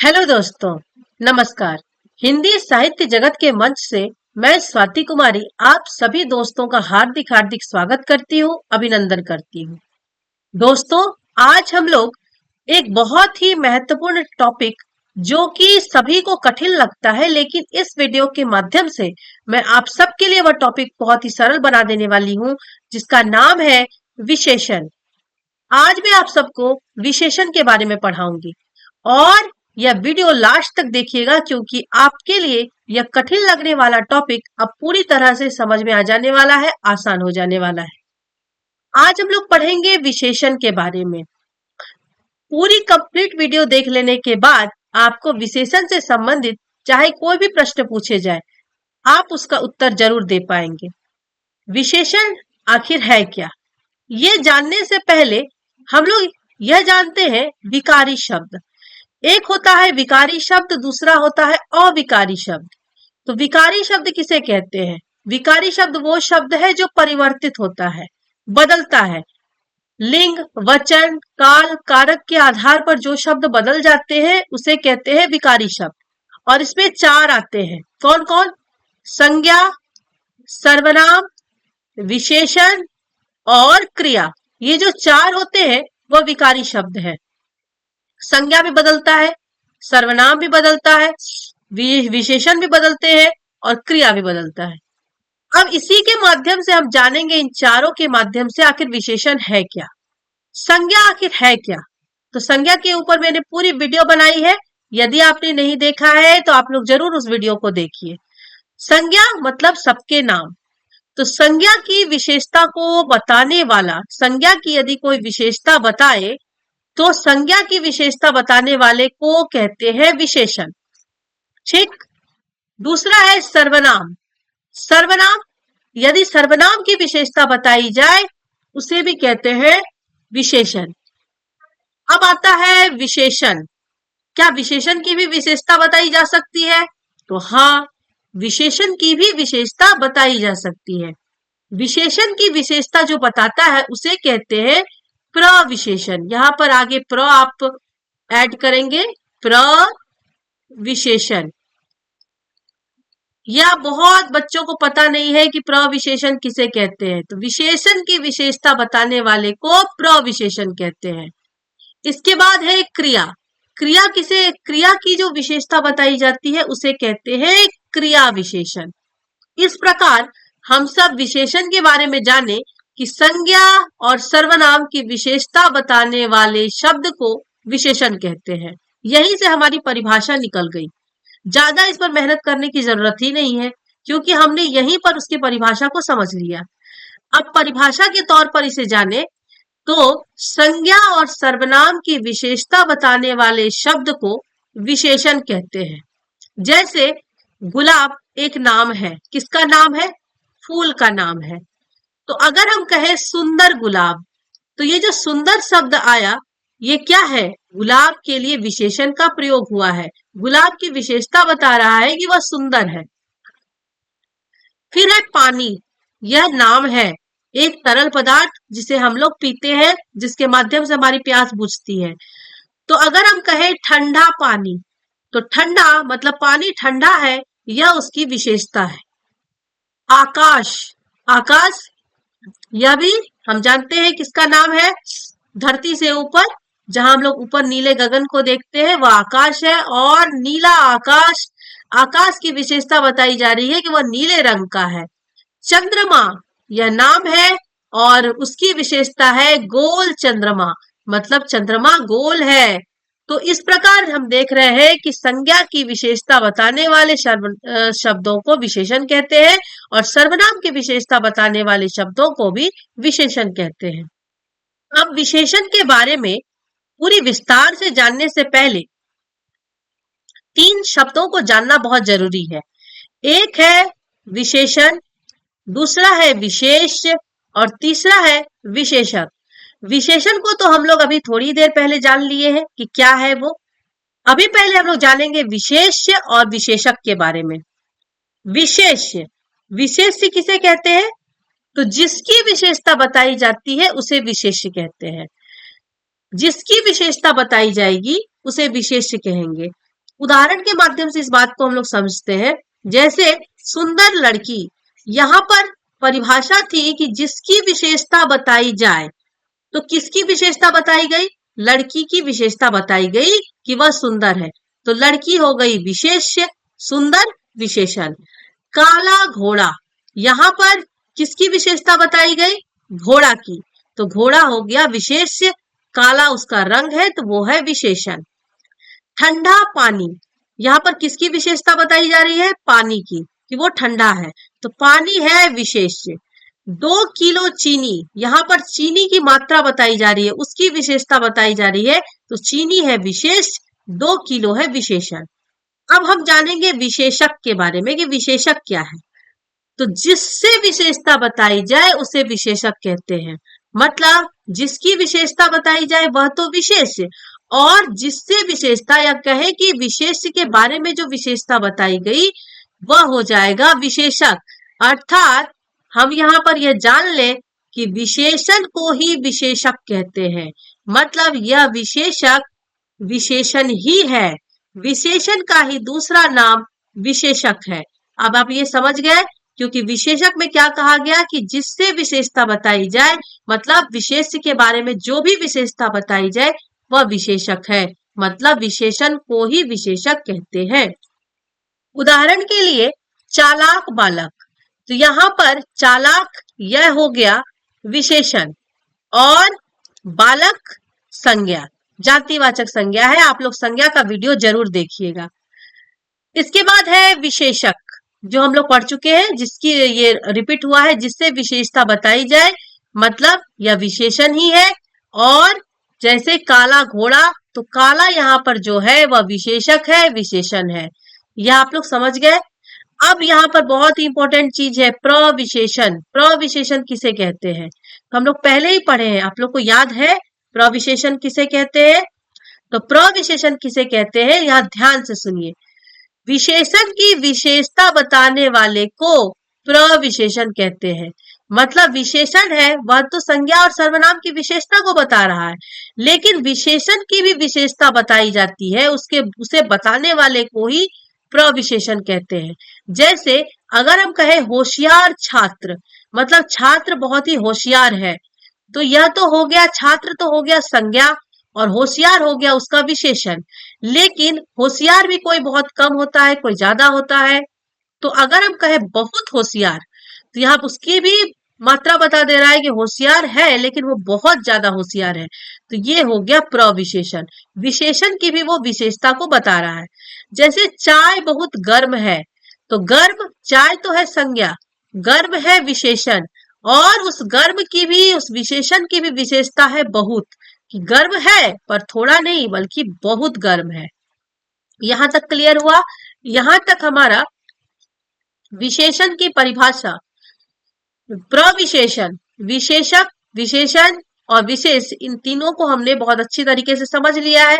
Hello दोस्तों, नमस्कार। हिंदी साहित्य जगत के मंच से मैं स्वाति कुमारी आप सभी दोस्तों का हार्दिक हार्दिक स्वागत करती हूँ, अभिनंदन करती हूँ। दोस्तों, आज हम लोग एक बहुत ही महत्वपूर्ण टॉपिक जो कि सभी को कठिन लगता है, लेकिन इस वीडियो के माध्यम से मैं आप सबके लिए वह टॉपिक बहुत ही सरल बना देने वाली हूँ, जिसका नाम है विशेषण। आज मैं आप सबको विशेषण के बारे में पढ़ाऊंगी और यह वीडियो लास्ट तक देखिएगा, क्योंकि आपके लिए यह कठिन लगने वाला टॉपिक अब पूरी तरह से समझ में आ जाने वाला है, आसान हो जाने वाला है। आज हम लोग पढ़ेंगे विशेषण के बारे में। पूरी कंप्लीट वीडियो देख लेने के बाद आपको विशेषण से संबंधित चाहे कोई भी प्रश्न पूछे जाए, आप उसका उत्तर जरूर दे पाएंगे। विशेषण आखिर है क्या, ये जानने से पहले हम लोग यह जानते हैं विकारी शब्द। एक होता है विकारी शब्द, दूसरा होता है अविकारी शब्द। तो विकारी शब्द किसे कहते हैं? विकारी शब्द वो शब्द है जो परिवर्तित होता है, बदलता है। लिंग, वचन, काल, कारक के आधार पर जो शब्द बदल जाते हैं उसे कहते हैं विकारी शब्द। और इसमें चार आते हैं। कौन कौन? संज्ञा, सर्वनाम, विशेषण और क्रिया। ये जो चार होते हैं वह विकारी शब्द है। संज्ञा भी बदलता है, सर्वनाम भी बदलता है, विशेषण भी बदलते हैं और क्रिया भी बदलता है। अब इसी के माध्यम से हम जानेंगे, इन चारों के माध्यम से, आखिर विशेषण है क्या, संज्ञा आखिर है क्या। तो संज्ञा के ऊपर मैंने पूरी वीडियो बनाई है, यदि आपने नहीं देखा है तो आप लोग जरूर उस वीडियो को देखिए। संज्ञा मतलब सबके नाम। तो संज्ञा की विशेषता को बताने वाला, संज्ञा की यदि कोई विशेषता बताए तो संज्ञा की विशेषता बताने वाले को कहते हैं विशेषण। ठीक। दूसरा है सर्वनाम। सर्वनाम, यदि सर्वनाम की विशेषता बताई जाए उसे भी कहते हैं विशेषण। अब आता है विशेषण। क्या विशेषण की भी विशेषता बताई जा सकती है? तो हाँ, विशेषण की भी विशेषता बताई जा सकती है। विशेषण की विशेषता जो बताता है उसे कहते हैं प्रविशेषण। यहां पर आगे प्र आप ऐड करेंगे, प्रविशेषण। यह बहुत बच्चों को पता नहीं है कि प्रविशेषण किसे कहते हैं। तो विशेषण की विशेषता बताने वाले को प्रविशेषण कहते हैं। इसके बाद है क्रिया। क्रिया की जो विशेषता बताई जाती है उसे कहते हैं क्रिया विशेषण। इस प्रकार हम सब विशेषण के बारे में जाने कि संज्ञा और सर्वनाम की विशेषता बताने वाले शब्द को विशेषण कहते हैं। यहीं से हमारी परिभाषा निकल गई। ज्यादा इस पर मेहनत करने की जरूरत ही नहीं है, क्योंकि हमने यहीं पर उसकी परिभाषा को समझ लिया। अब परिभाषा के तौर पर इसे जाने तो संज्ञा और सर्वनाम की विशेषता बताने वाले शब्द को विशेषण कहते हैं। जैसे गुलाब एक नाम है। किसका नाम है? फूल का नाम है। तो अगर हम कहें सुंदर गुलाब, तो ये जो सुंदर शब्द आया, ये क्या है? गुलाब के लिए विशेषण का प्रयोग हुआ है। गुलाब की विशेषता बता रहा है कि वह सुंदर है। फिर है पानी। यह नाम है एक तरल पदार्थ जिसे हम लोग पीते हैं, जिसके माध्यम से हमारी प्यास बुझती है। तो अगर हम कहें ठंडा पानी, तो ठंडा मतलब पानी ठंडा है, यह उसकी विशेषता है। आकाश, आकाश यह भी हम जानते हैं किसका नाम है? धरती से ऊपर, जहां हम लोग ऊपर नीले गगन को देखते हैं, वह आकाश है। और नीला आकाश, आकाश की विशेषता बताई जा रही है कि वह नीले रंग का है। चंद्रमा यह नाम है और उसकी विशेषता है गोल चंद्रमा, मतलब चंद्रमा गोल है। तो इस प्रकार हम देख रहे हैं कि संज्ञा की विशेषता बताने वाले शब्दों को विशेषण कहते हैं और सर्वनाम की विशेषता बताने वाले शब्दों को भी विशेषण कहते हैं। अब विशेषण के बारे में पूरी विस्तार से जानने से पहले तीन शब्दों को जानना बहुत जरूरी है। एक है विशेषण, दूसरा है विशेष और तीसरा है विशेषक। विशेषण को तो हम लोग अभी थोड़ी देर पहले जान लिए हैं कि क्या है वो। अभी पहले हम लोग जानेंगे विशेष्य और विशेषक के बारे में। विशेष्य, विशेष्य किसे कहते हैं? तो जिसकी विशेषता बताई जाती है उसे विशेष्य कहते हैं। जिसकी विशेषता बताई जाएगी उसे विशेष्य कहेंगे। उदाहरण के माध्यम से इस बात को हम लोग समझते हैं। जैसे सुंदर लड़की, यहाँ पर परिभाषा थी कि जिसकी विशेषता बताई जाए, तो किसकी विशेषता बताई गई? लड़की की विशेषता बताई गई कि वह सुंदर है, तो लड़की हो गई विशेष्य, सुंदर विशेषण। काला घोड़ा, यहाँ पर किसकी विशेषता बताई गई? घोड़ा की, तो घोड़ा हो गया विशेष्य, काला उसका रंग है तो वो है विशेषण। ठंडा पानी, यहाँ पर किसकी विशेषता बताई जा रही है? पानी की, कि वो ठंडा है, तो पानी है विशेष्य। 2 किलो चीनी, यहाँ पर चीनी की मात्रा बताई जा रही है, उसकी विशेषता बताई जा रही है, तो चीनी है विशेष, 2 किलो है विशेषण। अब हम जानेंगे विशेषक के बारे में कि विशेषक क्या है। तो जिससे विशेषता बताई जाए उसे विशेषक कहते हैं। मतलब जिसकी विशेषता बताई जाए वह तो विशेष, और जिससे विशेषता या कहे कि विशेष के बारे में जो विशेषता बताई गई वह हो जाएगा विशेषक। अर्थात हम यहाँ पर यह जान लें कि विशेषण को ही विशेषक कहते हैं। मतलब यह विशेषक विशेषण ही है, विशेषण का ही दूसरा नाम विशेषक है। अब आप ये समझ गए, क्योंकि विशेषक में क्या कहा गया कि जिससे विशेषता बताई जाए, मतलब विशेष के बारे में जो भी विशेषता बताई जाए वह विशेषक है। मतलब विशेषण को ही विशेषक कहते हैं। उदाहरण के लिए चालाक बालक, तो यहाँ पर चालाक यह हो गया विशेषण, और बालक संज्ञा, जातिवाचक संज्ञा है। आप लोग संज्ञा का वीडियो जरूर देखिएगा। इसके बाद है विशेषक, जो हम लोग पढ़ चुके हैं, जिसकी ये रिपीट हुआ है, जिससे विशेषता बताई जाए, मतलब यह विशेषण ही है। और जैसे काला घोड़ा, तो काला यहाँ पर जो है वह विशेषक है, विशेषण है। यह आप लोग समझ गए। अब यहाँ पर बहुत ही इंपॉर्टेंट चीज है प्रविशेषण। प्रविशेषण किसे कहते हैं? तो हम लोग पहले ही पढ़े हैं, आप लोग को याद है प्रविशेषण किसे कहते हैं? तो प्रविशेषण किसे कहते हैं, यहाँ ध्यान से सुनिए। विशेषण की विशेषता बताने वाले को प्रविशेषण कहते हैं। मतलब विशेषण है वह तो संज्ञा और सर्वनाम की विशेषता को बता रहा है, लेकिन विशेषण की भी विशेषता बताई जाती है, उसे बताने वाले को ही प्रविशेषण कहते हैं। जैसे अगर हम कहें होशियार छात्र, मतलब छात्र बहुत ही होशियार है, तो यह तो हो गया, छात्र तो हो गया संज्ञा, और होशियार हो गया उसका विशेषण। लेकिन होशियार भी कोई बहुत कम होता है, कोई ज्यादा होता है। तो अगर हम कहें बहुत होशियार, तो यहाँ उसकी भी मात्रा बता दे रहा है कि होशियार है लेकिन वो बहुत ज्यादा होशियार है, तो ये हो गया प्रविशेषण। विशेषण की भी वो विशेषता को बता रहा है। जैसे चाय बहुत गर्म है, तो गर्म, चाय तो है संज्ञा, गर्म है विशेषण, और उस गर्म की भी, उस विशेषण की भी विशेषता है बहुत, कि गर्म है पर थोड़ा नहीं बल्कि बहुत गर्म है। यहां तक क्लियर हुआ? यहां तक हमारा विशेषण की परिभाषा, प्रविशेषण, विशेषक, विशेषण और विशेष, इन तीनों को हमने बहुत अच्छी तरीके से समझ लिया है।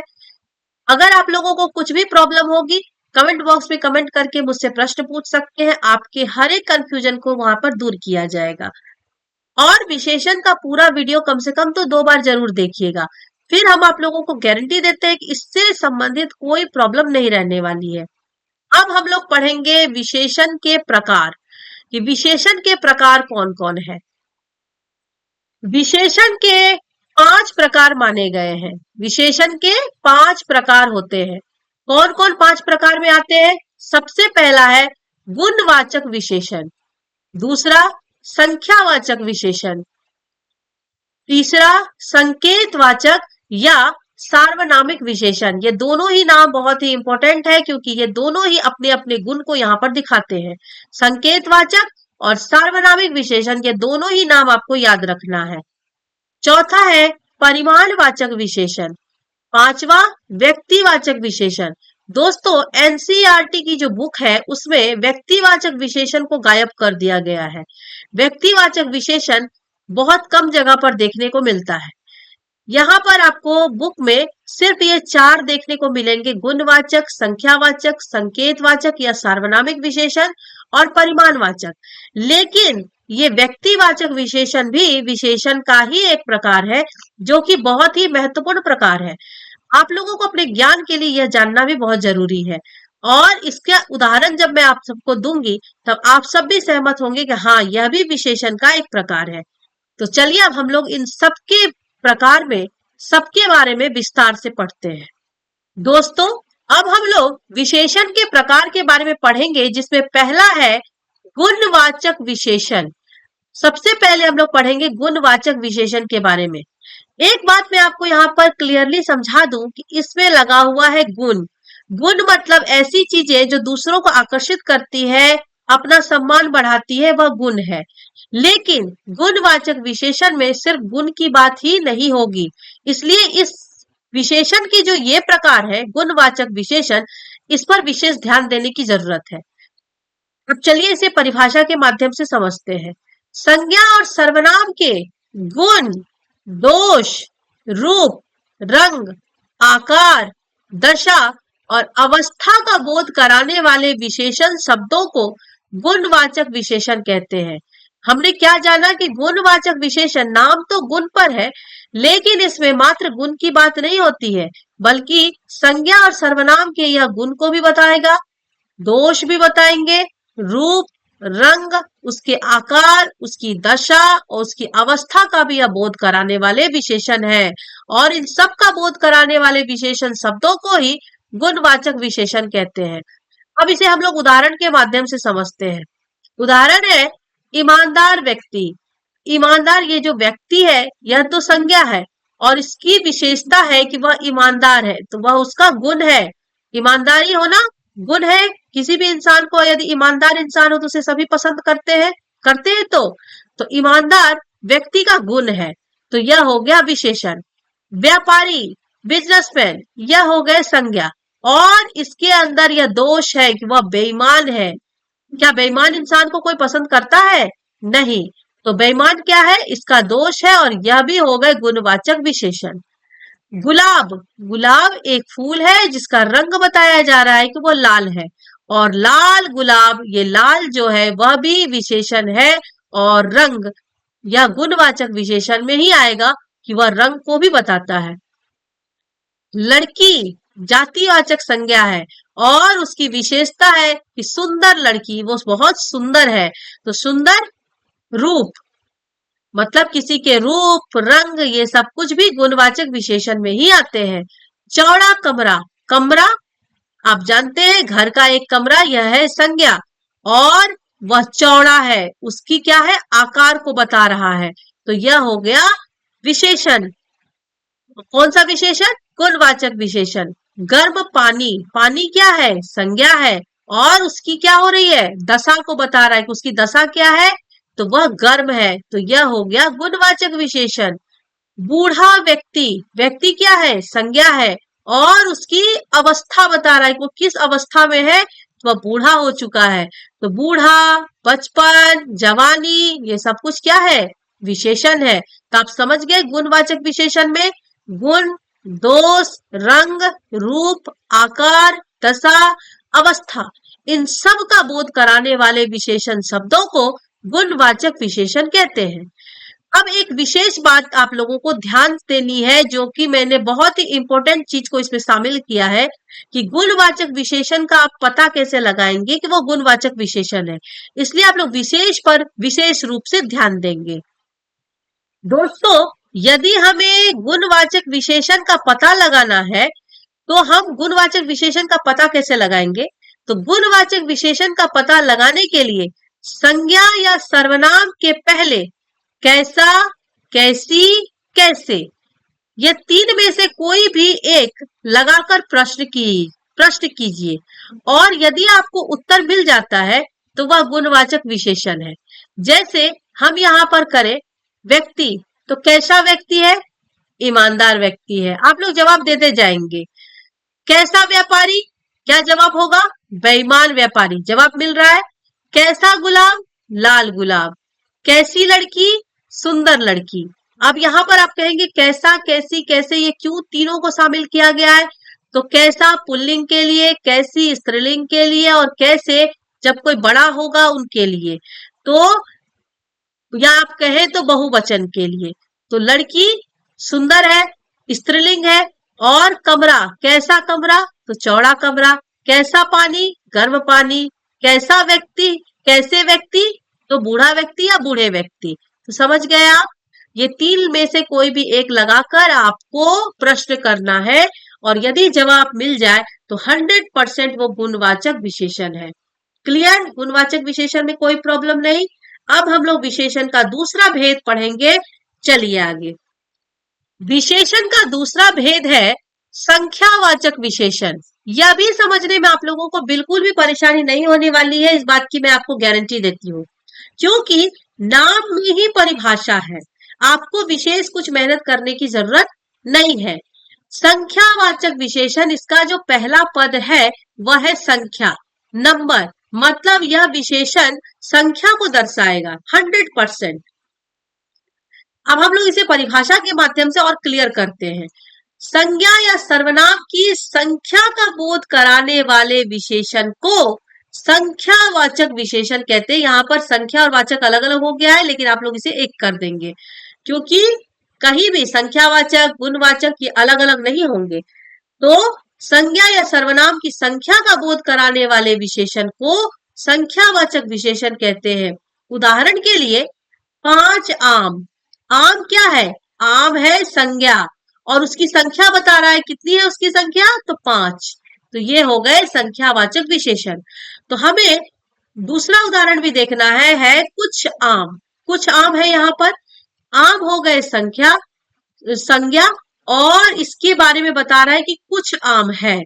अगर आप लोगों को कुछ भी प्रॉब्लम होगी, कमेंट बॉक्स में कमेंट करके मुझसे प्रश्न पूछ सकते हैं। आपके हर एक कंफ्यूजन को वहां पर दूर किया जाएगा। और विशेषण का पूरा वीडियो कम से कम तो 2 बार जरूर देखिएगा, फिर हम आप लोगों को गारंटी देते हैं कि इससे संबंधित कोई प्रॉब्लम नहीं रहने वाली है। अब हम लोग पढ़ेंगे विशेषण के प्रकार, कि विशेषण के प्रकार कौन कौन है। विशेषण के 5 प्रकार माने गए हैं। विशेषण के 5 प्रकार होते हैं। कौन कौन 5 प्रकार में आते हैं? सबसे पहला है गुणवाचक विशेषण, दूसरा संख्यावाचक विशेषण, तीसरा संकेतवाचक या सार्वनामिक विशेषण। ये दोनों ही नाम बहुत ही इंपॉर्टेंट है, क्योंकि ये दोनों ही अपने अपने गुण को यहाँ पर दिखाते हैं। संकेतवाचक और सार्वनामिक विशेषण, ये दोनों ही नाम आपको याद रखना है। चौथा है परिमाणवाचक विशेषण, पांचवा व्यक्तिवाचक विशेषण। दोस्तों एनसीईआरटी की जो बुक है उसमें व्यक्तिवाचक विशेषण को गायब कर दिया गया है। व्यक्तिवाचक विशेषण बहुत कम जगह पर देखने को मिलता है। यहाँ पर आपको बुक में सिर्फ ये 4 देखने को मिलेंगे, गुणवाचक, संख्यावाचक, संकेतवाचक या सार्वनामिक विशेषण और परिमाणवाचक। लेकिन ये व्यक्तिवाचक विशेषण भी विशेषण का ही एक प्रकार है, जो कि बहुत ही महत्वपूर्ण प्रकार है। आप लोगों को अपने ज्ञान के लिए यह जानना भी बहुत जरूरी है। और इसका उदाहरण जब मैं आप सबको दूंगी तब आप सब भी सहमत होंगे कि हाँ, यह भी विशेषण का एक प्रकार है। तो चलिए अब हम लोग इन सबके प्रकार में सबके बारे में विस्तार से पढ़ते हैं। दोस्तों, अब हम लोग विशेषण के प्रकार के बारे में पढ़ेंगे, जिसमें पहला है गुणवाचक विशेषण। सबसे पहले हम लोग पढ़ेंगे गुणवाचक विशेषण के बारे में। एक बात मैं आपको यहाँ पर क्लियरली समझा दूं कि इसमें लगा हुआ है गुण। गुण मतलब ऐसी चीजें जो दूसरों को आकर्षित करती है, अपना सम्मान बढ़ाती है, वह गुण है। लेकिन गुणवाचक विशेषण में सिर्फ गुण की बात ही नहीं होगी। इसलिए इस विशेषण की जो ये प्रकार है गुणवाचक विशेषण, इस पर विशेष ध्यान देने की जरूरत है। अब चलिए इसे परिभाषा के माध्यम से समझते हैं। संज्ञा और सर्वनाम के गुण, दोष, रूप, रंग, आकार, दशा और अवस्था का बोध कराने वाले विशेषण शब्दों को गुणवाचक विशेषण कहते हैं। हमने क्या जाना कि गुणवाचक विशेषण नाम तो गुण पर है, लेकिन इसमें मात्र गुण की बात नहीं होती है, बल्कि संज्ञा और सर्वनाम के यह गुण को भी बताएगा, दोष भी बताएंगे, रूप, रंग, उसके आकार, उसकी दशा और उसकी अवस्था का भी यह बोध कराने वाले विशेषण है। और इन सब का बोध कराने वाले विशेषण शब्दों को ही गुणवाचक विशेषण कहते हैं। अब इसे हम लोग उदाहरण के माध्यम से समझते हैं। उदाहरण है ईमानदार व्यक्ति। ईमानदार ये जो व्यक्ति है यह तो संज्ञा है और इसकी विशेषता है कि वह ईमानदार है, तो वह उसका गुण है। ईमानदारी होना गुण है। किसी भी इंसान को यदि ईमानदार इंसान हो तो उसे सभी पसंद करते हैं तो ईमानदार व्यक्ति का गुण है, तो यह हो गया विशेषण। व्यापारी, बिजनेसमैन, यह हो गए संज्ञा। और इसके अंदर यह दोष है कि वह बेईमान है। क्या बेईमान इंसान को कोई पसंद करता है? नहीं। तो बेईमान क्या है? इसका दोष है और यह भी हो गए गुणवाचक विशेषण। गुलाब, गुलाब एक फूल है जिसका रंग बताया जा रहा है कि वो लाल है, और लाल गुलाब, ये लाल जो है वह भी विशेषण है और रंग या गुणवाचक विशेषण में ही आएगा कि वह रंग को भी बताता है। लड़की जातिवाचक संज्ञा है और उसकी विशेषता है कि सुंदर लड़की, वो बहुत सुंदर है, तो सुंदर। रूप मतलब किसी के रूप, रंग, ये सब कुछ भी गुणवाचक विशेषण में ही आते हैं। चौड़ा कमरा, कमरा आप जानते हैं घर का एक कमरा, यह है संज्ञा और वह चौड़ा है, उसकी क्या है? आकार को बता रहा है, तो यह हो गया विशेषण। कौन सा विशेषण? गुणवाचक विशेषण। गर्म पानी, पानी क्या है? संज्ञा है और उसकी क्या हो रही है? दशा को बता रहा है कि उसकी दशा क्या है, तो वह गर्म है, तो यह हो गया गुणवाचक विशेषण। बूढ़ा व्यक्ति, व्यक्ति क्या है? संज्ञा है और उसकी अवस्था बता रहा है कि वो किस अवस्था में है, तो वह बूढ़ा हो चुका है, तो बूढ़ा, बचपन, जवानी, ये सब कुछ क्या है? विशेषण है। तो आप समझ गए गुणवाचक विशेषण में गुण, दोष, रंग, रूप, आकार, दशा, अवस्था, इन सब का बोध कराने वाले विशेषण शब्दों को गुणवाचक विशेषण कहते हैं। अब एक विशेष बात आप लोगों को ध्यान देनी है, जो कि मैंने बहुत ही इंपॉर्टेंट चीज को इसमें शामिल किया है कि गुणवाचक विशेषण का आप पता कैसे लगाएंगे कि वो गुणवाचक विशेषण है। इसलिए आप लोग विशेष पर विशेष रूप से ध्यान देंगे। दोस्तों, यदि हमें गुणवाचक विशेषण का पता लगाना है तो हम गुणवाचक विशेषण का पता कैसे लगाएंगे? तो गुणवाचक विशेषण का पता लगाने के लिए संज्ञा या सर्वनाम के पहले कैसा, कैसी, कैसे, ये तीन में से कोई भी एक लगाकर प्रश्न कीजिए और यदि आपको उत्तर मिल जाता है तो वह गुणवाचक विशेषण है। जैसे हम यहाँ पर करें व्यक्ति, तो कैसा व्यक्ति है? ईमानदार व्यक्ति है। आप लोग जवाब देते जाएंगे। कैसा व्यापारी, क्या जवाब होगा? बेईमान व्यापारी, जवाब मिल रहा है। कैसा गुलाब? लाल गुलाब। कैसी लड़की? सुंदर लड़की। अब यहाँ पर आप कहेंगे कैसा, कैसी, कैसे, ये क्यों तीनों को शामिल किया गया है? तो कैसा पुल्लिंग के लिए, कैसी स्त्रीलिंग के लिए और कैसे जब कोई बड़ा होगा उनके लिए, तो या आप कहें तो बहुवचन के लिए। तो लड़की सुंदर है, स्त्रीलिंग है, और कमरा, कैसा कमरा, तो चौड़ा कमरा। कैसा पानी, गर्म पानी। कैसा व्यक्ति, कैसे व्यक्ति, तो बूढ़ा व्यक्ति या बूढ़े व्यक्ति। तो समझ गए आप, ये तीन में से कोई भी एक लगाकर आपको प्रश्न करना है, और यदि जवाब मिल जाए तो 100% वो गुणवाचक विशेषण है। क्लियर, गुणवाचक विशेषण में कोई प्रॉब्लम नहीं। अब हम लोग विशेषण का दूसरा भेद पढ़ेंगे। चलिए आगे। विशेषण का दूसरा भेद है संख्यावाचक विशेषण। यह भी समझने में आप लोगों को बिल्कुल भी परेशानी नहीं होने वाली है, इस बात की मैं आपको गारंटी देती हूँ, क्योंकि नाम में ही परिभाषा है। आपको विशेष कुछ मेहनत करने की जरूरत नहीं है। संख्यावाचक विशेषण, इसका जो पहला पद है वह है संख्या, नंबर, मतलब यह विशेषण संख्या को दर्शाएगा 100%। अब हम लोग इसे परिभाषा के माध्यम से और क्लियर करते हैं। संज्ञा या सर्वनाम की संख्या का बोध कराने वाले विशेषण को संख्यावाचक विशेषण कहते हैं। यहाँ पर संख्या और वाचक अलग अलग हो गया है, लेकिन आप लोग इसे एक कर देंगे, क्योंकि कहीं भी संख्यावाचक गुणवाचक ये अलग अलग नहीं होंगे। तो संज्ञा या सर्वनाम की संख्या का बोध कराने वाले विशेषण को संख्यावाचक विशेषण कहते हैं। उदाहरण के लिए 5 आम। आम क्या है, आम है संज्ञा, और उसकी संख्या बता रहा है, कितनी है उसकी संख्या, तो 5। तो ये हो गए संख्यावाचक विशेषण। तो हमें दूसरा उदाहरण भी देखना है कुछ आम। कुछ आम है, यहाँ पर आम हो गए संज्ञा, और इसके बारे में बता रहा है कि कुछ आम है।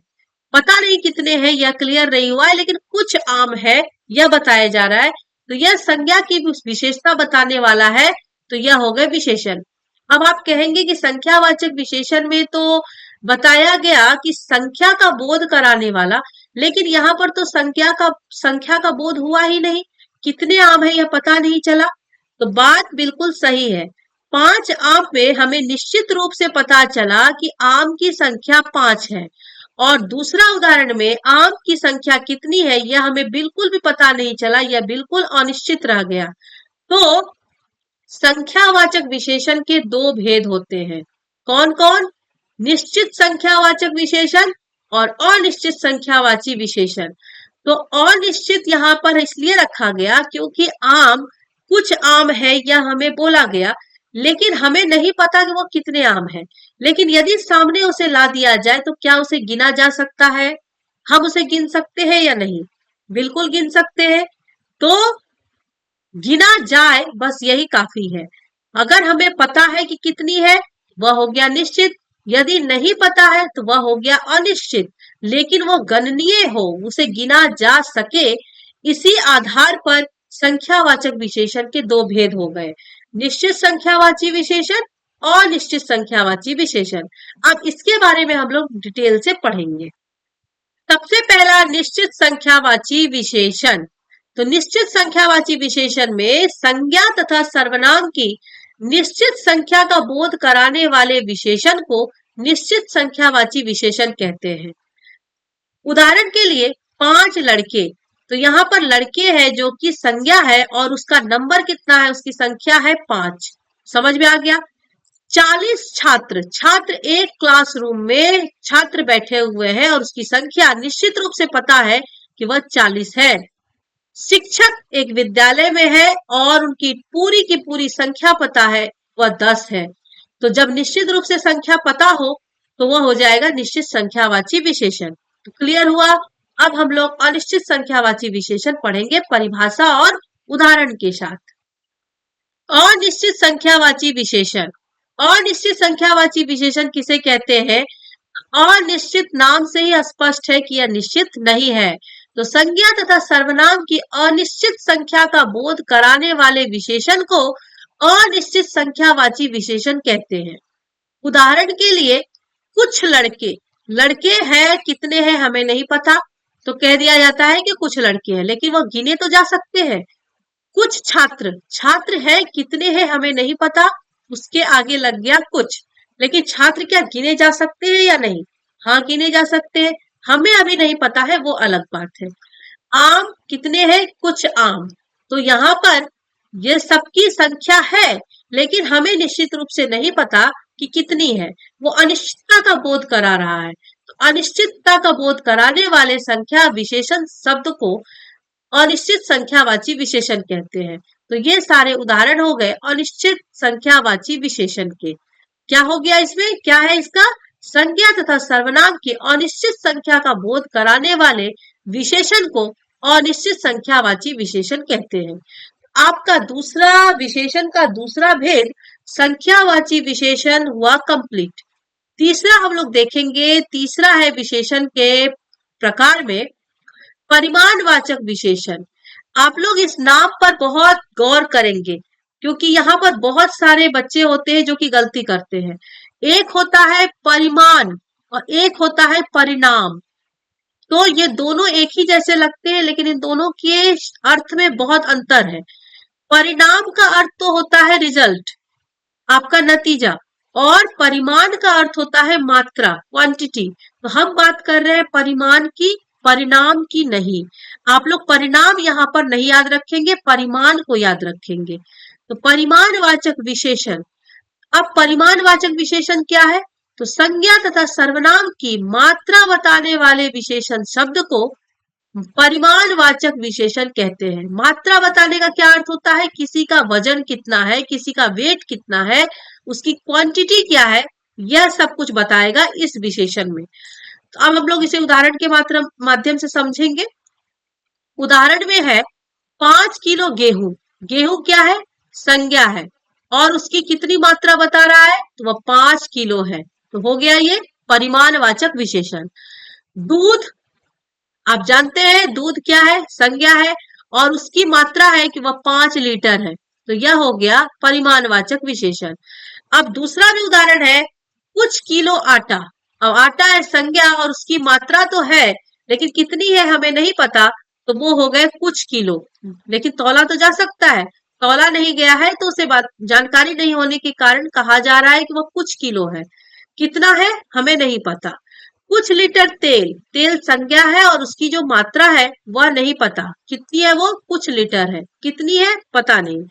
पता नहीं कितने हैं, यह क्लियर नहीं हुआ है, लेकिन कुछ आम है यह बताया जा रहा है। तो यह संज्ञा की विशेषता बताने वाला है, तो यह हो गए विशेषण। अब आप कहेंगे कि संख्यावाचक विशेषण में तो बताया गया कि संख्या का बोध कराने वाला, लेकिन यहाँ पर तो संख्या का बोध हुआ ही नहीं, कितने आम है यह पता नहीं चला। तो बात बिल्कुल सही है। 5 आम में हमें निश्चित रूप से पता चला कि आम की संख्या 5 है, और दूसरा उदाहरण में आम की संख्या कितनी है यह हमें बिल्कुल भी पता नहीं चला, यह बिल्कुल अनिश्चित रह गया। तो संख्यावाचक विशेषण के दो भेद होते हैं। कौन कौन, निश्चित संख्यावाचक विशेषण और अनिश्चित संख्यावाची विशेषण। तो अनिश्चित यहाँ पर इसलिए रखा गया क्योंकि आम, कुछ आम है यह हमें बोला गया, लेकिन हमें नहीं पता कि वो कितने आम है। लेकिन यदि सामने उसे ला दिया जाए तो क्या उसे गिना जा सकता है, हम उसे गिन सकते हैं या नहीं, बिल्कुल गिन सकते हैं। तो गिना जाए बस यही काफी है। अगर हमें पता है कि कितनी है वह हो गया निश्चित, यदि नहीं पता है तो वह हो गया अनिश्चित, लेकिन वो गणनीय हो, उसे गिना जा सके, इसी आधार पर संख्यावाचक विशेषण के दो भेद हो गए, निश्चित संख्यावाची विशेषण और अनिश्चित संख्यावाची विशेषण। अब इसके बारे में हम लोग डिटेल से पढ़ेंगे। सबसे पहला निश्चित संख्यावाची विशेषण। तो निश्चित संख्यावाची विशेषण में संज्ञा तथा सर्वनाम की निश्चित संख्या का बोध कराने वाले विशेषण को निश्चित संख्यावाची विशेषण कहते हैं। उदाहरण के लिए 5 लड़के, तो यहाँ पर लड़के है जो कि संज्ञा है, और उसका नंबर कितना है, उसकी संख्या है 5। समझ में आ गया। 40 छात्र, छात्र एक क्लासरूम में छात्र बैठे हुए हैं, और उसकी संख्या निश्चित रूप से पता है कि वह 40 है। शिक्षक एक विद्यालय में है और उनकी पूरी की पूरी संख्या पता है, वह 10 है। तो जब निश्चित रूप से संख्या पता हो तो वह हो जाएगा निश्चित संख्यावाची विशेषण। तो क्लियर हुआ। अब हम लोग अनिश्चित संख्यावाची विशेषण पढ़ेंगे परिभाषा और उदाहरण के साथ। अनिश्चित संख्यावाची विशेषण। अनिश्चित संख्यावाची विशेषण किसे कहते हैं, अनिश्चित नाम से ही स्पष्ट है कि यह निश्चित नहीं है। तो संज्ञा तथा सर्वनाम की अनिश्चित संख्या का बोध कराने वाले विशेषण को अनिश्चित संख्यावाची विशेषण कहते हैं। उदाहरण के लिए कुछ लड़के, लड़के हैं कितने हैं हमें नहीं पता, तो कह दिया जाता है कि कुछ लड़के हैं, लेकिन वो गिने तो जा सकते हैं। कुछ छात्र, छात्र है कितने हैं हमें नहीं पता, उसके आगे लग गया कुछ, लेकिन छात्र क्या गिने जा सकते हैं या नहीं, हाँ गिने जा सकते हैं, हमें अभी नहीं पता है, वो अलग बात है। आम कितने हैं, कुछ आम, तो यहाँ पर ये सबकी संख्या है, लेकिन हमें निश्चित रूप से नहीं पता कि कितनी है, वो अनिश्चितता का बोध करा रहा है। तो अनिश्चितता का बोध कराने वाले संख्या विशेषण शब्द को अनिश्चित संख्यावाची विशेषण कहते हैं। तो ये सारे उदाहरण हो गए अनिश्चित संख्यावाची विशेषण के। क्या हो गया इसमें, क्या है इसका, संज्ञा तथा सर्वनाम की अनिश्चित संख्या का बोध कराने वाले विशेषण को अनिश्चित संख्यावाची विशेषण कहते हैं। आपका दूसरा विशेषण का दूसरा भेद संख्यावाची विशेषण हुआ कंप्लीट। तीसरा हम लोग देखेंगे, तीसरा है विशेषण के प्रकार में परिमाणवाचक विशेषण। आप लोग इस नाम पर बहुत गौर करेंगे क्योंकि यहाँ पर बहुत सारे बच्चे होते हैं जो कि गलती करते हैं। एक होता है परिमाण और एक होता है परिणाम। तो ये दोनों एक ही जैसे लगते हैं लेकिन इन दोनों के अर्थ में बहुत अंतर है। परिणाम का अर्थ तो होता है रिजल्ट, आपका नतीजा, और परिमाण का अर्थ होता है मात्रा, क्वांटिटी। तो हम बात कर रहे हैं परिमाण की, परिणाम की नहीं। आप लोग परिणाम यहाँ पर नहीं याद रखेंगे, परिमाण को याद रखेंगे। तो परिमाणवाचक विशेषण। अब परिमाणवाचक विशेषण क्या है, तो संज्ञा तथा सर्वनाम की मात्रा बताने वाले विशेषण शब्द को परिमाणवाचक विशेषण कहते हैं। मात्रा बताने का क्या अर्थ होता है, किसी का वजन कितना है, किसी का वेट कितना है, उसकी क्वांटिटी क्या है, यह सब कुछ बताएगा इस विशेषण में। तो अब हम लोग इसे उदाहरण के माध्यम से समझेंगे। उदाहरण में है 5 किलो गेहूं। गेहूं क्या है, संज्ञा है, और उसकी कितनी मात्रा बता रहा है, तो वह 5 किलो है। तो हो गया ये परिमाणवाचक विशेषण। दूध, आप जानते हैं दूध क्या है, संज्ञा है, और उसकी मात्रा है कि वह 5 लीटर है। तो यह हो गया परिमाणवाचक विशेषण। अब दूसरा भी उदाहरण है कुछ किलो आटा। अब आटा है संज्ञा और उसकी मात्रा तो है लेकिन कितनी है हमें नहीं पता, तो वो हो गए कुछ किलो। लेकिन तौला तो जा सकता है, तौला नहीं गया है तो उसे जानकारी नहीं होने के कारण कहा जा रहा है कि वो कुछ किलो है। कितना है हमें नहीं पता। कुछ लीटर तेल, तेल संज्ञा है और उसकी जो मात्रा है वह नहीं पता, कितनी है वो, कुछ लीटर है, कितनी है पता नहीं।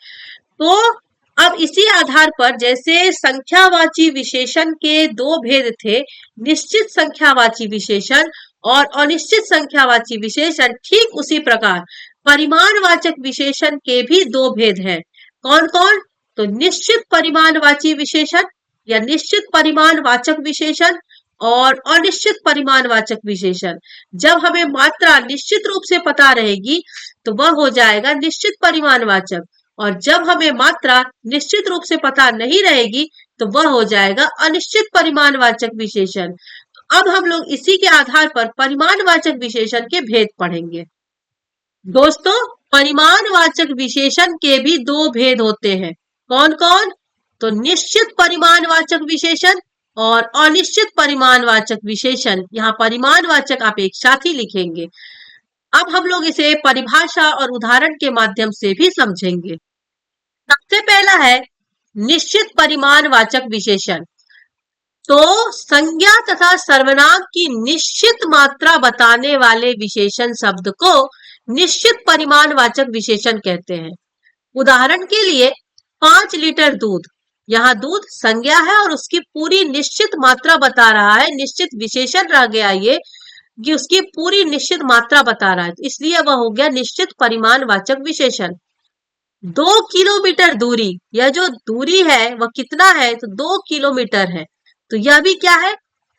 तो अब इसी आधार पर जैसे संख्यावाची विशेषण के दो भेद थे, निश्चित संख्यावाची विशेषण और अनिश्चित संख्यावाची विशेषण, ठीक उसी प्रकार परिमाणवाचक विशेषण के भी दो भेद हैं। कौन कौन, तो निश्चित परिमाणवाची विशेषण या निश्चित परिमाणवाचक विशेषण और अनिश्चित परिमाणवाचक विशेषण। जब हमें मात्रा निश्चित रूप से पता रहेगी तो वह हो जाएगा निश्चित परिमाणवाचक, और जब हमें मात्रा निश्चित रूप से पता नहीं रहेगी तो वह हो जाएगा अनिश्चित परिमाणवाचक विशेषण। तो अब हम लोग इसी के आधार पर परिमाणवाचक विशेषण के भेद पढ़ेंगे। दोस्तों, परिमाणवाचक विशेषण के भी दो भेद होते हैं। कौन कौन, तो निश्चित परिमाणवाचक विशेषण और अनिश्चित परिमाणवाचक विशेषण। यहाँ परिमाणवाचक आप एक साथ ही लिखेंगे। अब हम लोग इसे परिभाषा और उदाहरण के माध्यम से भी समझेंगे। सबसे पहला है निश्चित परिमाणवाचक विशेषण। तो संज्ञा तथा सर्वनाम की निश्चित मात्रा बताने वाले विशेषण शब्द को निश्चित परिमाणवाचक विशेषण कहते हैं। उदाहरण के लिए 5 लीटर दूध, यहाँ दूध संज्ञा है और उसकी पूरी निश्चित मात्रा बता रहा है, निश्चित विशेषण रह गया ये कि उसकी पूरी निश्चित मात्रा बता रहा है, तो इसलिए वह हो गया निश्चित परिमाणवाचक विशेषण। 2 किलोमीटर दूरी, यह जो दूरी है वह कितना है, तो 2 किलोमीटर है। तो यह भी क्या है,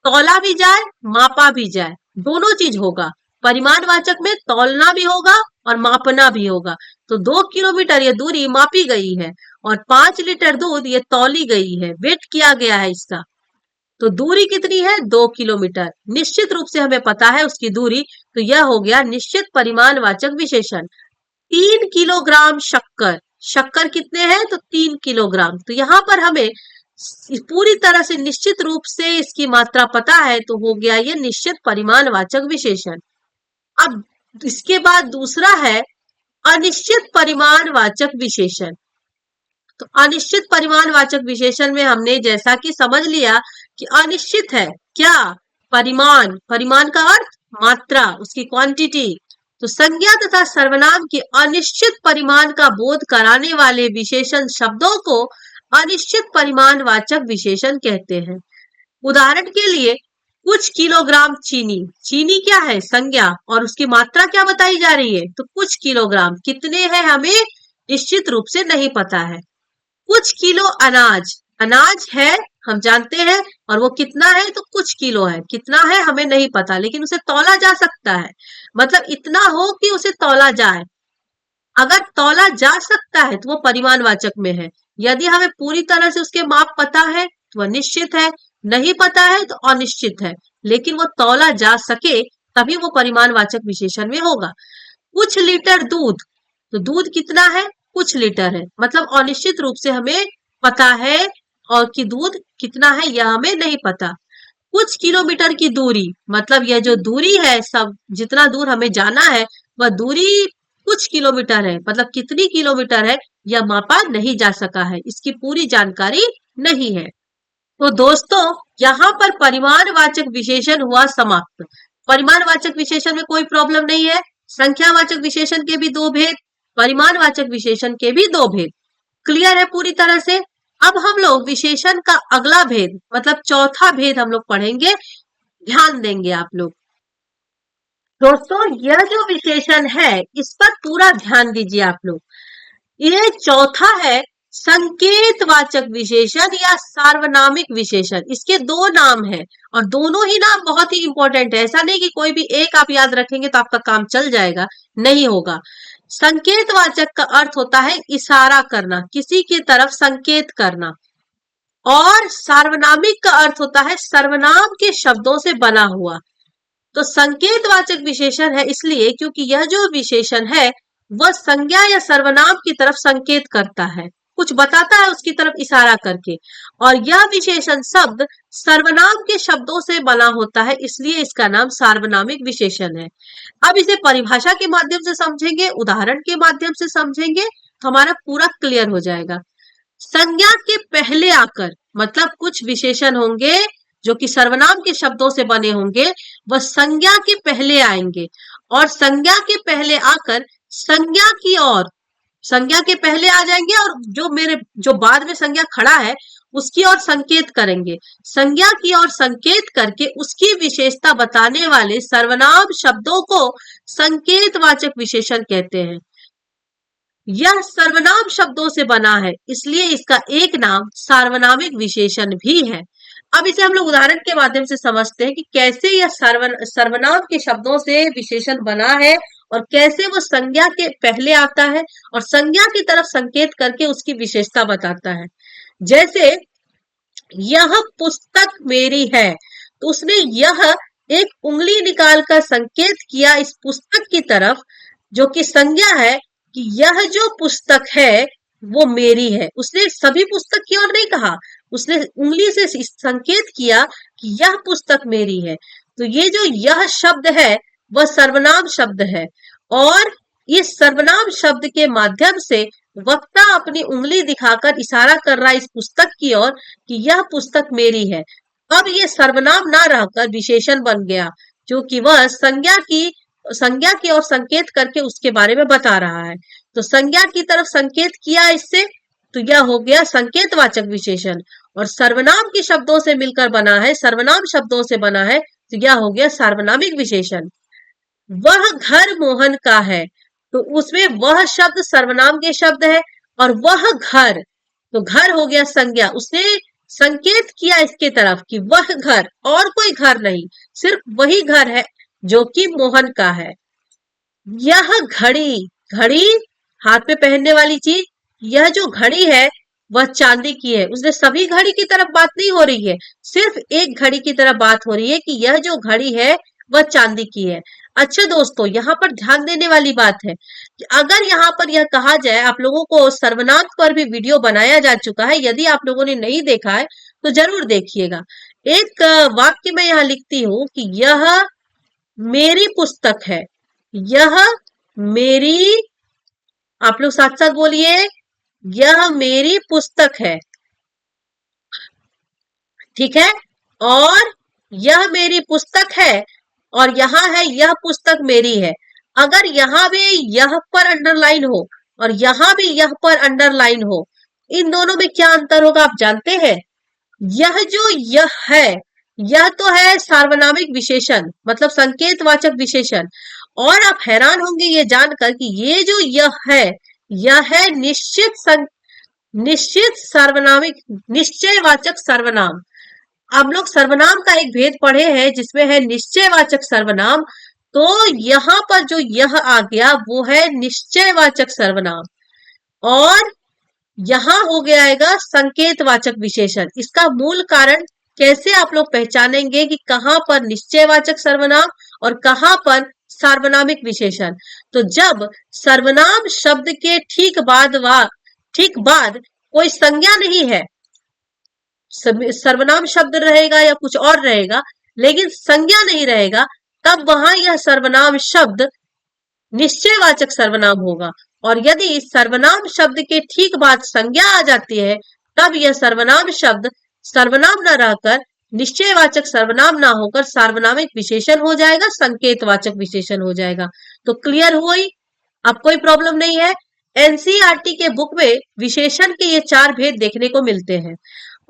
तौला भी जाए मापा भी जाए, दोनों चीज होगा। परिमाणवाचक में तौलना भी होगा और मापना भी होगा। तो 2 किलोमीटर ये दूरी मापी गई है और 5 लीटर दूध ये तौली गई है, वेट किया गया है इसका। तो दूरी कितनी है, 2 किलोमीटर, निश्चित रूप से हमें पता है उसकी दूरी। तो यह हो गया निश्चित परिमाणवाचक विशेषण। 3 किलोग्राम शक्कर, शक्कर कितने हैं, तो 3 किलोग्राम। तो यहाँ पर हमें पूरी तरह से निश्चित रूप से इसकी मात्रा पता है, तो हो गया ये निश्चित परिमाणवाचक विशेषण। अब इसके बाद दूसरा है अनिश्चित परिमाणवाचक विशेषण। तो अनिश्चित परिमाणवाचक विशेषण में हमने जैसा कि समझ लिया कि अनिश्चित है क्या, परिमाण, परिमाण का अर्थ मात्रा, उसकी क्वांटिटी। तो संज्ञा तथा सर्वनाम के अनिश्चित परिमाण का बोध कराने वाले विशेषण शब्दों को अनिश्चित परिमाणवाचक विशेषण कहते हैं। उदाहरण के लिए कुछ किलोग्राम चीनी, चीनी क्या है? संज्ञा, और उसकी मात्रा क्या बताई जा रही है? तो कुछ किलोग्राम, कितने हैं हमें निश्चित रूप से नहीं पता है। कुछ किलो अनाज, अनाज है हम जानते हैं, और वो कितना है? तो कुछ किलो है, कितना है हमें नहीं पता, लेकिन उसे तौला जा सकता है, मतलब इतना हो कि उसे तौला जाए। अगर तौला जा सकता है तो वो परिमाणवाचक में है। यदि हमें पूरी तरह से उसके माप पता है तो वह निश्चित है, नहीं पता है तो अनिश्चित है, लेकिन वो तौला जा सके तभी वो परिमाणवाचक विशेषण में होगा। कुछ लीटर दूध, तो दूध कितना है? कुछ लीटर है, मतलब अनिश्चित रूप से हमें पता है, और कि दूध कितना है यह हमें नहीं पता। कुछ किलोमीटर की दूरी, मतलब यह जो दूरी है, सब जितना दूर हमें जाना है वह दूरी कुछ किलोमीटर है, मतलब कितनी किलोमीटर है यह मापा नहीं जा सका है, इसकी पूरी जानकारी नहीं है। तो दोस्तों, यहाँ पर परिमाणवाचक विशेषण हुआ समाप्त। परिमाणवाचक विशेषण में कोई प्रॉब्लम नहीं है। संख्यावाचक विशेषण के भी दो भेद, परिमाणवाचक विशेषण के भी दो भेद। क्लियर है पूरी तरह से? अब हम लोग विशेषण का अगला भेद, मतलब चौथा भेद हम लोग पढ़ेंगे। ध्यान देंगे आप लोग। दोस्तों, यह जो विशेषण है इस पर पूरा ध्यान दीजिए आप लोग। ये चौथा है संकेतवाचक विशेषण या सार्वनामिक विशेषण। इसके दो नाम हैं, और दोनों ही नाम बहुत ही इंपॉर्टेंट है। ऐसा नहीं कि कोई भी एक आप याद रखेंगे तो आपका काम चल जाएगा, नहीं होगा। संकेतवाचक का अर्थ होता है इशारा करना, किसी की तरफ संकेत करना, और सार्वनामिक का अर्थ होता है सर्वनाम के शब्दों से बना हुआ। तो संकेतवाचक विशेषण है इसलिए क्योंकि यह जो विशेषण है वह संज्ञा या सर्वनाम की तरफ संकेत करता है, कुछ बताता है उसकी तरफ इशारा करके, और यह विशेषण शब्द सर्वनाम के शब्दों से बना होता है, इसलिए इसका नाम सार्वनामिक विशेषण है। अब इसे परिभाषा के माध्यम से समझेंगे, उदाहरण के माध्यम से समझेंगे, तो हमारा पूरा क्लियर हो जाएगा। संज्ञा के पहले आकर, मतलब कुछ विशेषण होंगे जो कि सर्वनाम के शब्दों से बने होंगे, वह संज्ञा के पहले आएंगे, और संज्ञा के पहले आकर संज्ञा की ओर, संज्ञा के पहले आ जाएंगे, और जो बाद में संज्ञा खड़ा है उसकी ओर संकेत करेंगे। संज्ञा की ओर संकेत करके उसकी विशेषता बताने वाले सर्वनाम शब्दों को संकेतवाचक विशेषण कहते हैं। यह सर्वनाम शब्दों से बना है, इसलिए इसका एक नाम सार्वनामिक विशेषण भी है। अब इसे हम लोग उदाहरण के माध्यम से समझते हैं कि कैसे यह सर्वनाम के शब्दों से विशेषण बना है, और कैसे वो संज्ञा के पहले आता है और संज्ञा की तरफ संकेत करके उसकी विशेषता बताता है। जैसे यह पुस्तक मेरी है, तो उसने यह एक उंगली निकालकर संकेत किया इस पुस्तक की तरफ, जो कि संज्ञा है कि यह जो पुस्तक है वो मेरी है। उसने सभी पुस्तक की ओर नहीं कहा, उसने उंगली से संकेत किया कि यह पुस्तक मेरी है। तो ये जो यह शब्द है वह सर्वनाम शब्द है, और इस सर्वनाम शब्द के माध्यम से वक्ता अपनी उंगली दिखाकर इशारा कर रहा है इस पुस्तक की ओर कि यह पुस्तक मेरी है। अब ये सर्वनाम ना रहकर विशेषण बन गया, क्योंकि वह संज्ञा की ओर संकेत करके उसके बारे में बता रहा है। तो संज्ञा की तरफ संकेत किया इससे, तो यह हो गया संकेतवाचक विशेषण, और सर्वनाम के शब्दों से मिलकर बना है, सर्वनाम शब्दों से बना है, तो यह हो गया सार्वनामिक विशेषण। वह घर मोहन का है, तो उसमें वह शब्द सर्वनाम के शब्द है, और वह घर, तो घर हो गया संज्ञा, उसने संकेत किया इसके तरफ कि वह घर, और कोई घर नहीं, सिर्फ वही घर है जो कि मोहन का है। यह घड़ी, घड़ी हाथ में पहनने वाली चीज, यह जो घड़ी है वह चांदी की है। उसने सभी घड़ी की तरफ बात नहीं हो रही है, सिर्फ एक घड़ी की तरफ बात हो रही है कि यह जो घड़ी है वह चांदी की है। अच्छा दोस्तों, यहाँ पर ध्यान देने वाली बात है कि अगर यहाँ पर यह कहा जाए, आप लोगों को सर्वनाम पर भी वीडियो बनाया जा चुका है, यदि आप लोगों ने नहीं देखा है तो जरूर देखिएगा। एक वाक्य में यहाँ लिखती हूँ कि यह मेरी पुस्तक है, यह मेरी, आप लोग साथ साथ बोलिए, यह मेरी पुस्तक है, ठीक है, और यह मेरी पुस्तक है, और यहाँ है यह पुस्तक मेरी है। अगर यहाँ भी यह पर अंडरलाइन हो और यहाँ भी यह पर अंडरलाइन हो इन दोनों में क्या अंतर होगा आप जानते हैं? यह जो यह है, यह तो है सार्वनामिक विशेषण, मतलब संकेतवाचक विशेषण। और आप हैरान होंगे ये जानकर कि ये जो यह है निश्चित सर्वनामिक निश्चयवाचक सर्वनाम। हम लोग सर्वनाम का एक भेद पढ़े हैं जिसमें है निश्चयवाचक सर्वनाम। तो यहाँ पर जो यह आ गया वो है निश्चयवाचक सर्वनाम, और यहाँ हो गया संकेतवाचक विशेषण। इसका मूल कारण कैसे आप लोग पहचानेंगे कि कहाँ पर निश्चयवाचक सर्वनाम और कहाँ पर सार्वनामिक विशेषण? तो जब सर्वनाम शब्द के ठीक बाद कोई संज्ञा नहीं है, सर्वनाम शब्द रहेगा या कुछ और रहेगा लेकिन संज्ञा नहीं रहेगा, तब वहां यह सर्वनाम शब्द निश्चयवाचक सर्वनाम होगा। और यदि सर्वनाम शब्द के ठीक बाद संज्ञा आ जाती है, तब यह सर्वनाम शब्द सर्वनाम न रहकर निश्चयवाचक सर्वनाम ना होकर सार्वनामिक विशेषण हो जाएगा, संकेतवाचक विशेषण हो जाएगा। तो क्लियर हुई? अब कोई प्रॉब्लम नहीं है। एनसीईआरटी के बुक में विशेषण के ये 4 भेद देखने को मिलते हैं,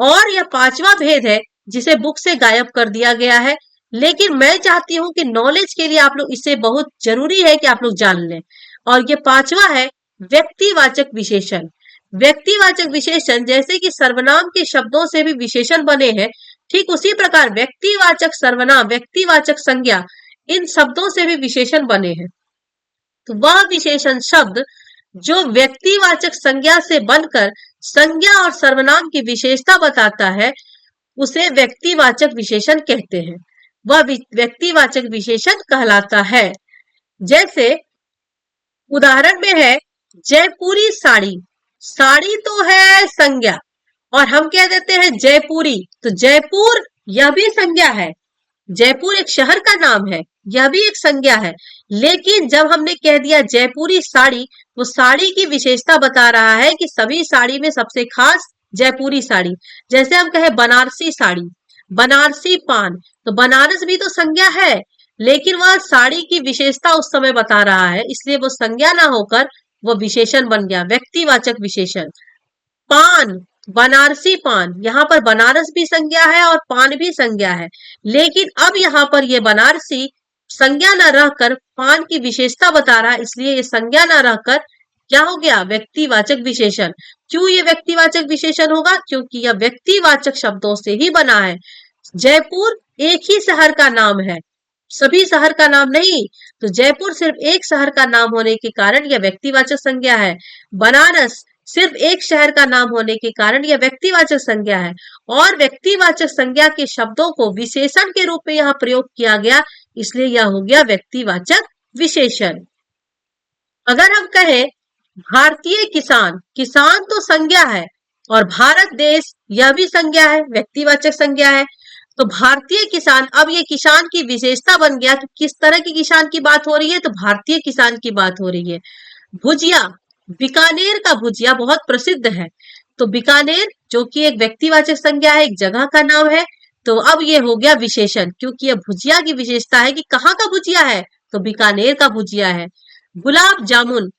और यह 5वां भेद है जिसे बुक से गायब कर दिया गया है। लेकिन मैं चाहती हूं कि नॉलेज के लिए आप लोग, इसे बहुत जरूरी है कि आप लोग जान लें। और ये 5वां है व्यक्तिवाचक विशेषण। व्यक्तिवाचक विशेषण, जैसे कि सर्वनाम के शब्दों से भी विशेषण बने हैं, ठीक उसी प्रकार व्यक्तिवाचक सर्वनाम, व्यक्तिवाचक संज्ञा, इन शब्दों से भी विशेषण बने हैं। तो वह विशेषण शब्द जो व्यक्तिवाचक संज्ञा से बनकर संज्ञा और सर्वनाम की विशेषता बताता है, उसे व्यक्तिवाचक विशेषण कहते हैं। वह व्यक्तिवाचक विशेषण कहलाता है। जैसे उदाहरण में है जयपुरी साड़ी। साड़ी तो है संज्ञा और हम कह देते हैं जयपुरी, तो जयपुर यह भी संज्ञा है। जयपुर एक शहर का नाम है, यह भी एक संज्ञा है। लेकिन जब हमने कह दिया जयपुरी साड़ी, वो साड़ी की विशेषता बता रहा है कि सभी साड़ी में सबसे खास जयपुरी साड़ी। जैसे हम कहे बनारसी साड़ी, बनारसी पान, तो बनारस भी तो संज्ञा है, लेकिन वह साड़ी की विशेषता उस समय बता रहा है, इसलिए वो संज्ञा ना होकर वो विशेषण बन गया, व्यक्तिवाचक विशेषण। पान, बनारसी पान, यहाँ पर बनारस भी संज्ञा है और पान भी संज्ञा है, लेकिन अब यहाँ पर ये बनारसी संज्ञा न रहकर पान की विशेषता बता रहा है, इसलिए ये संज्ञा न रहकर क्या हो गया, व्यक्तिवाचक विशेषण। क्यों ये व्यक्तिवाचक विशेषण होगा? क्योंकि यह व्यक्तिवाचक शब्दों से ही बना है। जयपुर एक ही शहर का नाम है, सभी शहर का नाम नहीं, तो जयपुर सिर्फ एक शहर का नाम होने के कारण यह व्यक्तिवाचक संज्ञा है। बनारस सिर्फ एक शहर का नाम होने के कारण यह व्यक्तिवाचक संज्ञा है। और व्यक्तिवाचक संज्ञा के शब्दों को विशेषण के रूप में यहाँ प्रयोग किया गया, इसलिए यह हो गया व्यक्तिवाचक विशेषण। अगर हम कहें भारतीय किसान, किसान तो संज्ञा है, और भारत देश यह भी संज्ञा है, व्यक्तिवाचक संज्ञा है। तो भारतीय किसान, अब ये किसान की विशेषता बन गया कि किस तरह की किसान की बात हो रही है, तो भारतीय किसान की बात हो रही है। भुजिया, बीकानेर का भुजिया बहुत प्रसिद्ध है, तो बीकानेर जो कि एक व्यक्तिवाचक संज्ञा है, एक जगह का नाम है, तो अब ये हो गया विशेषण, क्योंकि यह भुजिया की विशेषता है कि कहाँ का भुजिया है, तो बीकानेर का भुजिया है। गुलाब जामुन,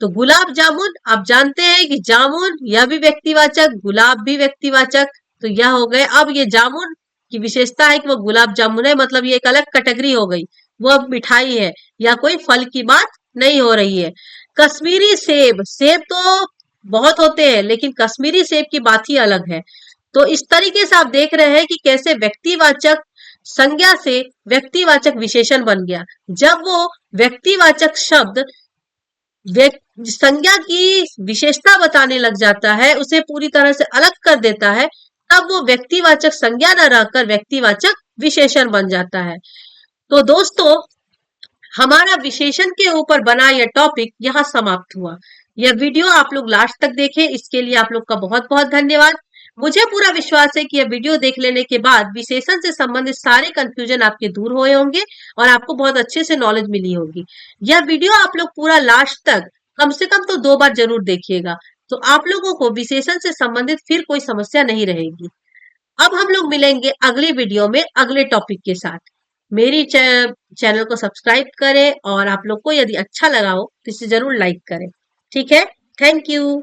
तो गुलाब जामुन आप जानते हैं कि जामुन यह भी व्यक्तिवाचक, गुलाब भी व्यक्तिवाचक, तो यह हो गए। अब ये जामुन की विशेषता है कि वो गुलाब जामुन है, मतलब ये एक अलग कैटेगरी हो गई, वो अब मिठाई है या कोई फल की बात नहीं हो रही है। कश्मीरी सेब, सेब तो बहुत होते हैं लेकिन कश्मीरी सेब की बात ही अलग है। तो इस तरीके से आप देख रहे हैं कि कैसे व्यक्तिवाचक संज्ञा से व्यक्तिवाचक विशेषण बन गया। जब वो व्यक्तिवाचक शब्द संज्ञा की विशेषता बताने लग जाता है, उसे पूरी तरह से अलग कर देता है, तब वो व्यक्तिवाचक संज्ञा न रहकर व्यक्तिवाचक विशेषण बन जाता है। तो दोस्तों, हमारा विशेषण के ऊपर बना यह टॉपिक यहाँ समाप्त हुआ। यह वीडियो आप लोग लास्ट तक देखें, इसके लिए आप लोग का बहुत बहुत धन्यवाद। मुझे पूरा विश्वास है कि यह वीडियो देख लेने के बाद विशेषण से संबंधित सारे कंफ्यूजन आपके दूर हुए होंगे और आपको बहुत अच्छे से नॉलेज मिली होगी। यह वीडियो आप लोग पूरा लास्ट तक कम से कम तो 2 बार जरूर देखिएगा, तो आप लोगों को विशेषण से संबंधित फिर कोई समस्या नहीं रहेगी। अब हम लोग मिलेंगे अगली वीडियो में अगले टॉपिक के साथ। मेरी चैनल को सब्सक्राइब करें और आप लोग को यदि अच्छा लगा हो तो इसे जरूर लाइक करें। ठीक है, थैंक यू।